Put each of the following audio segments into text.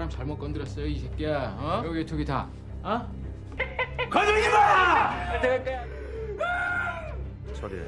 사람 잘못 건드렸어요, 이 새끼야. 어? 여기 두 개 다. 어? 건드리지 마! 처리해.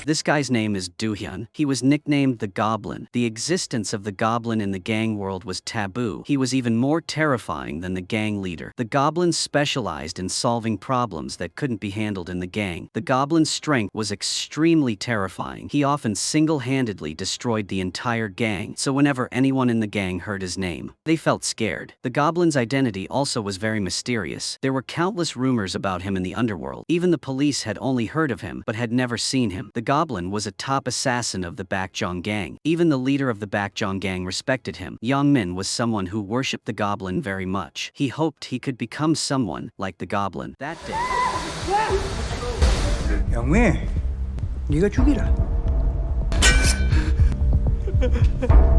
This guy's name is Do-hyun. He was nicknamed the Goblin. The existence of the Goblin in the gang world was taboo. He was even more terrifying than the gang leader. The Goblin specialized in solving problems that couldn't be handled in the gang. The Goblin's strength was extremely terrifying. He often single-handedly destroyed the entire gang, so whenever anyone in the gang heard his name, they felt scared. The Goblin's identity also was very mysterious. There were countless rumors about him in the underworld. Even the police had only heard of him, but had never seen him. The Goblin was a top assassin of the Bakjong gang. Even the leader of the Bakjong gang respected him. Young-min was someone who worshipped the Goblin very much. He hoped he could become someone like the Goblin. That day, 영민, 네가 죽이라.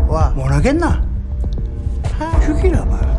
와, 못 하겠나? 죽이라 말.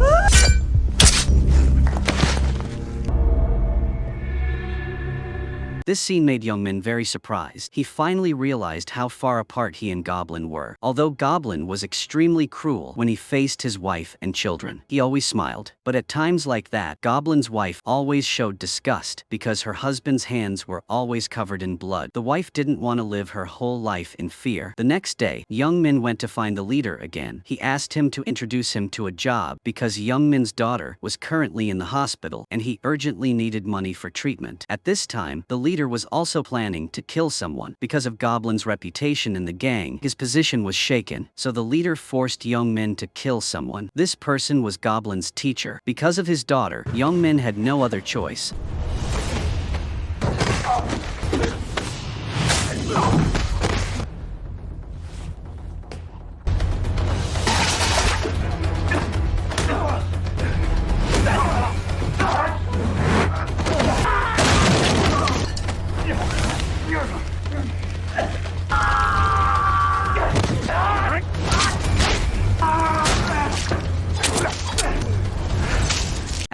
this scene made Young-min very surprised. He finally realized how far apart he and Goblin were. Although Goblin was extremely cruel when he faced his wife and children, he always smiled. But at times like that, Goblin's wife always showed disgust because her husband's hands were always covered in blood. The wife didn't want to live her whole life in fear. The next day, Young-min went to find the leader again. He asked him to introduce him to a job because Young-min's daughter was currently in the hospital and he urgently needed money for treatment. At this time, the leader was also planning to kill someone. Because of Goblin's reputation in the gang, his position was shaken, so the leader forced Young-min to kill someone. This person was Goblin's teacher. Because of his daughter, Young-min had no other choice.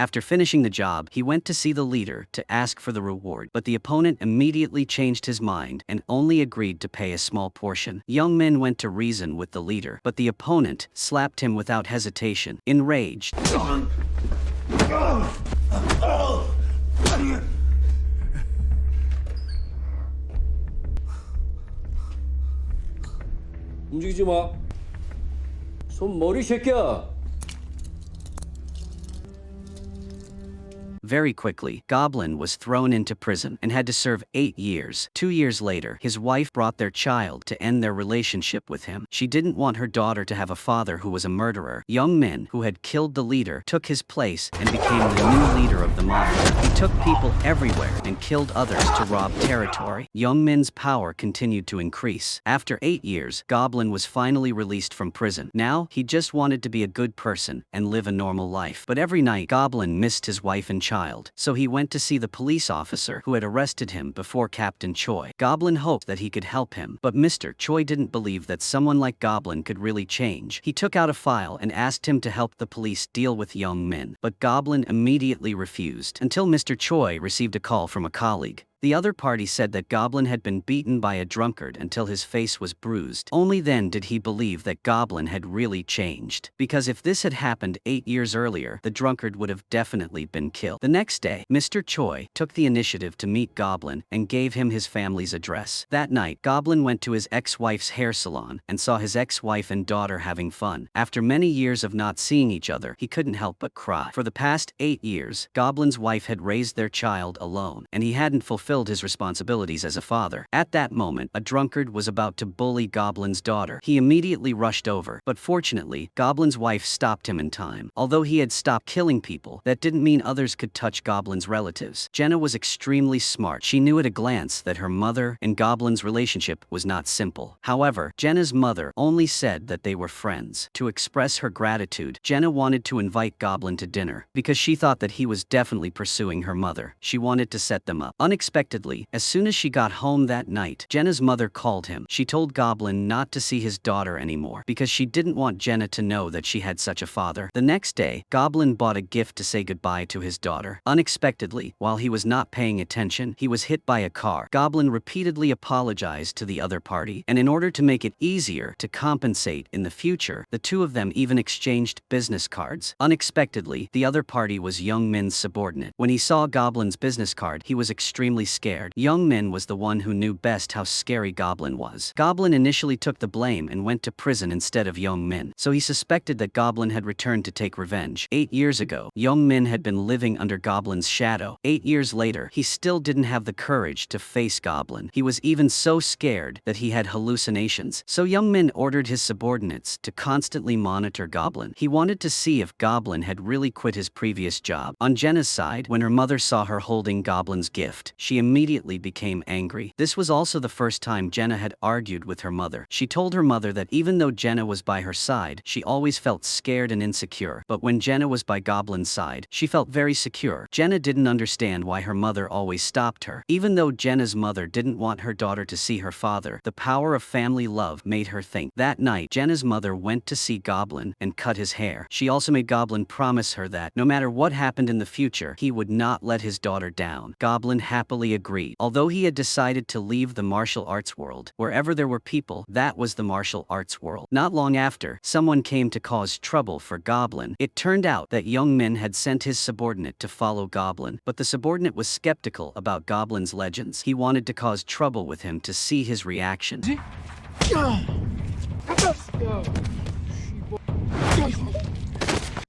After finishing the job, he went to see the leader to ask for the reward, but the opponent immediately changed his mind and only agreed to pay a small portion. Young-min went to reason with the leader, but the opponent slapped him without hesitation. Enraged, 움직이지 마. 손머리 새끼야. very quickly, Goblin was thrown into prison and had to serve 8 years. 2 years later, his wife brought their child to end their relationship with him. She didn't want her daughter to have a father who was a murderer. Young-min, who had killed the leader, took his place and became the new leader of the mafia. He took people everywhere and killed others to rob territory. Young-min's power continued to increase. After 8 years, Goblin was finally released from prison. Now, he just wanted to be a good person and live a normal life. But every night, Goblin missed his wife and child. So he went to see the police officer who had arrested him before Captain Choi. Goblin hoped that he could help him, but Mr. Choi didn't believe that someone like Goblin could really change. He took out a file and asked him to help the police deal with Young-min, but Goblin immediately refused, until Mr. Choi received a call from a colleague. The other party said that Goblin had been beaten by a drunkard until his face was bruised. Only then did he believe that Goblin had really changed. Because if this had happened 8 years earlier, the drunkard would have definitely been killed. The next day, Mr. Choi took the initiative to meet Goblin and gave him his family's address. That night, Goblin went to his ex-wife's hair salon and saw his ex-wife and daughter having fun. After many years of not seeing each other, he couldn't help but cry. For the past 8 years, Goblin's wife had raised their child alone, and he hadn't fulfilled his responsibilities as a father. At that moment, a drunkard was about to bully Goblin's daughter. He immediately rushed over, but fortunately, Goblin's wife stopped him in time. Although he had stopped killing people, that didn't mean others could touch Goblin's relatives. Jenna was extremely smart. She knew at a glance that her mother and Goblin's relationship was not simple. However, Jenna's mother only said that they were friends. To express her gratitude, Jenna wanted to invite Goblin to dinner, because she thought that he was definitely pursuing her mother. She wanted to set them up. Unexpectedly, Unexpectedly, as soon as she got home that night, Jenna's mother called him. She told Goblin not to see his daughter anymore because she didn't want Jenna to know that she had such a father. The next day, Goblin bought a gift to say goodbye to his daughter. Unexpectedly, while he was not paying attention, he was hit by a car. Goblin repeatedly apologized to the other party, and in order to make it easier to compensate in the future, the two of them even exchanged business cards. Unexpectedly, the other party was Young Min's subordinate. When he saw Goblin's business card, he was extremely scared. Young Min was the one who knew best how scary Goblin was. Goblin initially took the blame and went to prison instead of Young Min, so he suspected that Goblin had returned to take revenge. 8 years ago, Young Min had been living under Goblin's shadow. 8 years later, he still didn't have the courage to face Goblin. He was even so scared that he had hallucinations. So Young Min ordered his subordinates to constantly monitor Goblin. He wanted to see if Goblin had really quit his previous job. On Jenna's side, when her mother saw her holding Goblin's gift, she immediately became angry. This was also the first time Jenna had argued with her mother. She told her mother that even though Jenna was by her side, she always felt scared and insecure. But when Jenna was by Goblin's side, she felt very secure. Jenna didn't understand why her mother always stopped her. Even though Jenna's mother didn't want her daughter to see her father, the power of family love made her think. That night, Jenna's mother went to see Goblin and cut his hair. She also made Goblin promise her that, no matter what happened in the future, he would not let his daughter down. Goblin happily agreed. Although he had decided to leave the martial arts world, wherever there were people, that was the martial arts world. Not long after, someone came to cause trouble for Goblin. It turned out that Young Min had sent his subordinate to follow Goblin, but the subordinate was skeptical about Goblin's legends. He wanted to cause trouble with him to see his reaction.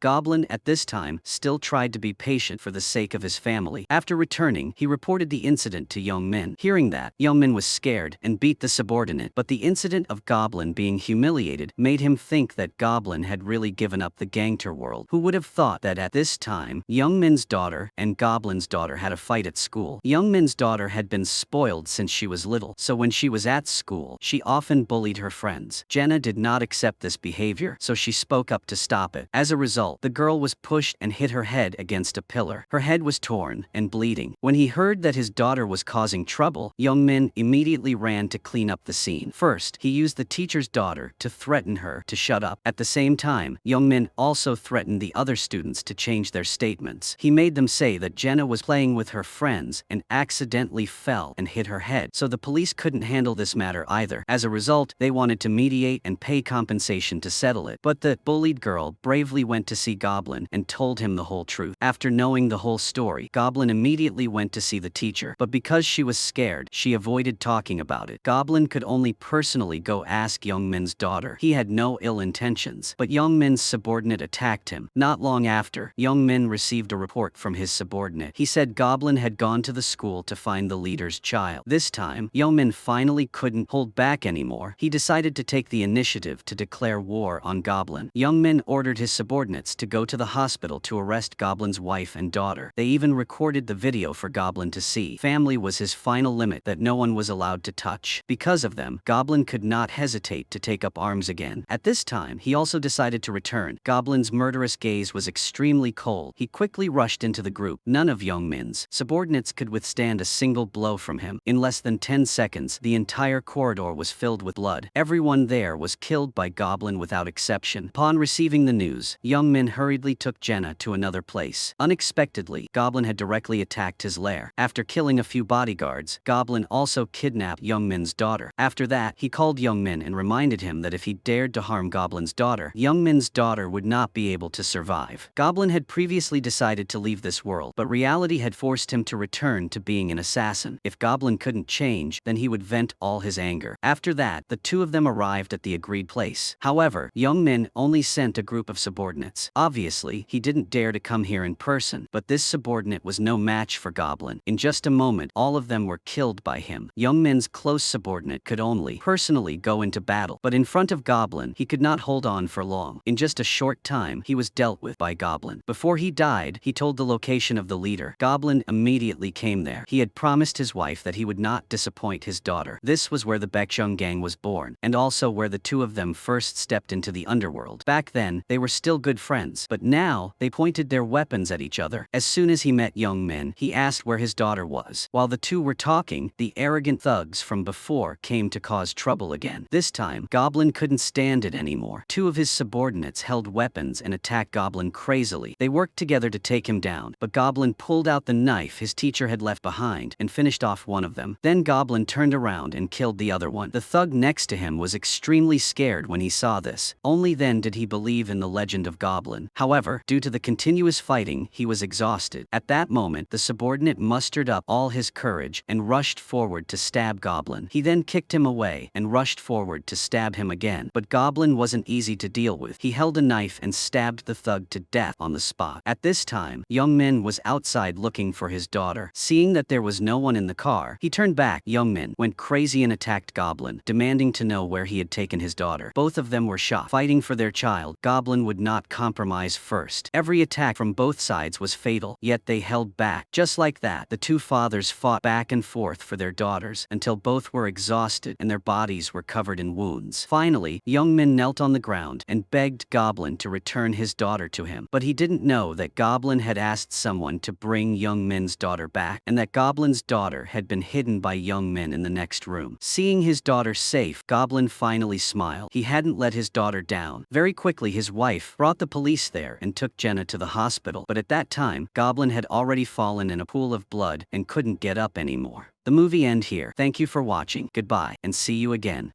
Goblin, at this time, still tried to be patient for the sake of his family. After returning, he reported the incident to Young Min. Hearing that, Young Min was scared and beat the subordinate, but the incident of Goblin being humiliated made him think that Goblin had really given up the gangster world. Who would have thought that at this time, Young Min's daughter and Goblin's daughter had a fight at school. Young Min's daughter had been spoiled since she was little, so when she was at school, she often bullied her friends. Jenna did not accept this behavior, so she spoke up to stop it. As a result, the girl was pushed and hit her head against a pillar. Her head was torn and bleeding. When he heard that his daughter was causing trouble, Young Min immediately ran to clean up the scene. First, he used the teacher's daughter to threaten her to shut up. At the same time, Young Min also threatened the other students to change their statements. He made them say that Jenna was playing with her friends and accidentally fell and hit her head, so the police couldn't handle this matter either. As a result, they wanted to mediate and pay compensation to settle it. But the bullied girl bravely went to see Goblin and told him the whole truth. After knowing the whole story, Goblin immediately went to see the teacher, but because she was scared, she avoided talking about it. Goblin could only personally go ask Young Min's daughter. He had no ill intentions, but Young Min's subordinate attacked him. Not long after, Young Min received a report from his subordinate. He said Goblin had gone to the school to find the leader's child. This time, Young Min finally couldn't hold back anymore. He decided to take the initiative to declare war on Goblin. Young Min ordered his subordinates to go to the hospital to arrest Goblin's wife and daughter. They even recorded the video for Goblin to see. Family was his final limit that no one was allowed to touch. Because of them, Goblin could not hesitate to take up arms again. At this time, he also decided to return. Goblin's murderous gaze was extremely cold. He quickly rushed into the group. None of Young Min's subordinates could withstand a single blow from him. In less than 10 seconds, the entire corridor was filled with blood. Everyone there was killed by Goblin without exception. Upon receiving the news, Young Min hurriedly took Jenna to another place. Unexpectedly, Goblin had directly attacked his lair. After killing a few bodyguards, Goblin also kidnapped Young Min's daughter. After that, he called Young Min and reminded him that if he dared to harm Goblin's daughter, Young Min's daughter would not be able to survive. Goblin had previously decided to leave this world, but reality had forced him to return to being an assassin. If Goblin couldn't change, then he would vent all his anger. After that, the two of them arrived at the agreed place. However, Young Min only sent a group of subordinates. Obviously, he didn't dare to come here in person, but this subordinate was no match for Goblin. In just a moment, all of them were killed by him. Young Min's close subordinate could only personally go into battle, but in front of Goblin, he could not hold on for long. In just a short time, he was dealt with by Goblin. Before he died, he told the location of the leader. Goblin immediately came there. He had promised his wife that he would not disappoint his daughter. This was where the Baekjeong gang was born, and also where the two of them first stepped into the underworld. Back then, they were still good friends friends, but now they pointed their weapons at each other. As soon as he met Young Min, he asked where his daughter was. While the two were talking, the arrogant thugs from before came to cause trouble again. This time, Goblin couldn't stand it anymore. Two of his subordinates held weapons and attacked Goblin crazily. They worked together to take him down, but Goblin pulled out the knife his teacher had left behind and finished off one of them. Then Goblin turned around and killed the other one. The thug next to him was extremely scared when he saw this. Only then did he believe in the legend of Goblin. However, due to the continuous fighting, he was exhausted. At that moment, the subordinate mustered up all his courage and rushed forward to stab Goblin. He then kicked him away and rushed forward to stab him again. But Goblin wasn't easy to deal with. He held a knife and stabbed the thug to death on the spot. At this time, Young Min was outside looking for his daughter. Seeing that there was no one in the car, he turned back. Young Min went crazy and attacked Goblin, demanding to know where he had taken his daughter. Both of them were shot. Fighting for their child, Goblin would not compromise first. Every attack from both sides was fatal, yet they held back. Just like that, the two fathers fought back and forth for their daughters until both were exhausted and their bodies were covered in wounds. Finally, Young Min knelt on the ground and begged Goblin to return his daughter to him. But he didn't know that Goblin had asked someone to bring Young Min's daughter back, and that Goblin's daughter had been hidden by Young Min in the next room. Seeing his daughter safe, Goblin finally smiled. He hadn't let his daughter down. Very quickly, his wife brought the police there and took Jenna to the hospital. But at that time, Goblin had already fallen in a pool of blood and couldn't get up anymore. The movie ends here. Thank you for watching. Goodbye, and see you again.